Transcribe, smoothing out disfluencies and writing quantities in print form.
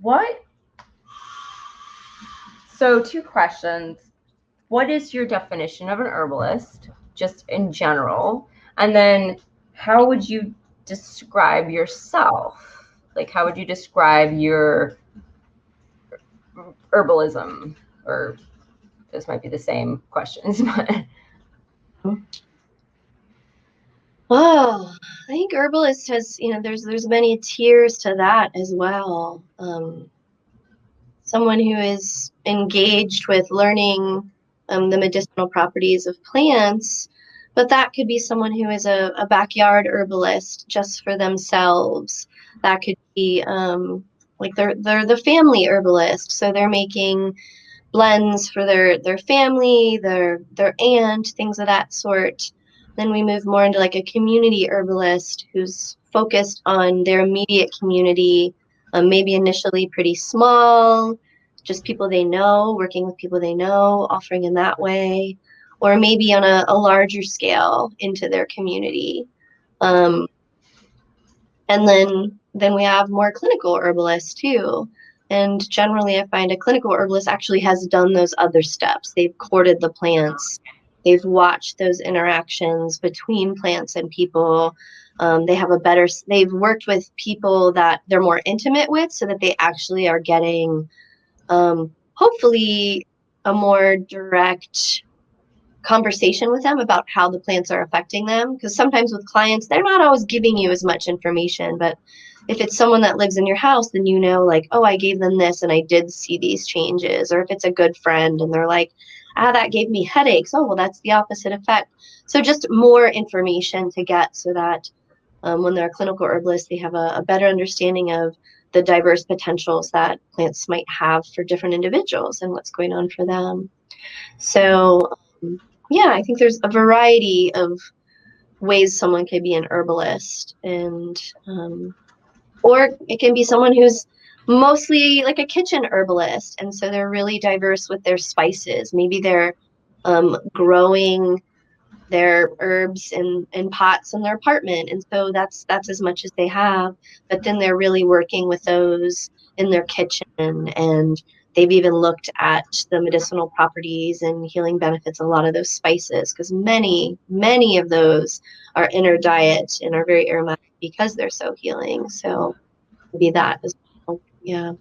What? So 2 questions. What is your definition of an herbalist, just in general? And then how would you describe yourself? Like, how would you describe your herbalism? Or this might be the same questions, but Oh, I think herbalist has, there's many tiers to that as well. Someone who is engaged with learning the medicinal properties of plants, but that could be someone who is a backyard herbalist just for themselves. That could be like they're the family herbalist, so they're making blends for their family, their aunt, things of that sort. Then we move more into like a community herbalist who's focused on their immediate community, maybe initially pretty small, just people they know, working with people they know, offering in that way, or maybe on a larger scale into their community. Um, and then we have more clinical herbalists too. And generally, I find a clinical herbalist actually has done those other steps. They've courted the plants. They've watched those interactions between plants and people. They've worked with people that they're more intimate with so that they actually are getting, hopefully, a more direct conversation with them about how the plants are affecting them. Because sometimes with clients, they're not always giving you as much information, but if it's someone that lives in your house, then you know, like, oh, I gave them this and I did see these changes. Or if it's a good friend and they're like, that gave me headaches. Oh, well, that's the opposite effect. So just more information to get so that when they're a clinical herbalist, they have a better understanding of the diverse potentials that plants might have for different individuals and what's going on for them. So yeah, I think there's a variety of ways someone could be an herbalist, and or it can be someone who's mostly like a kitchen herbalist, and so they're really diverse with their spices. Maybe they're growing their herbs in pots in their apartment, and so that's as much as they have. But then they're really working with those in their kitchen, and they've even looked at the medicinal properties and healing benefits of a lot of those spices, because many of those are in our diet and are very aromatic because they're so healing. So maybe that as well. Yeah.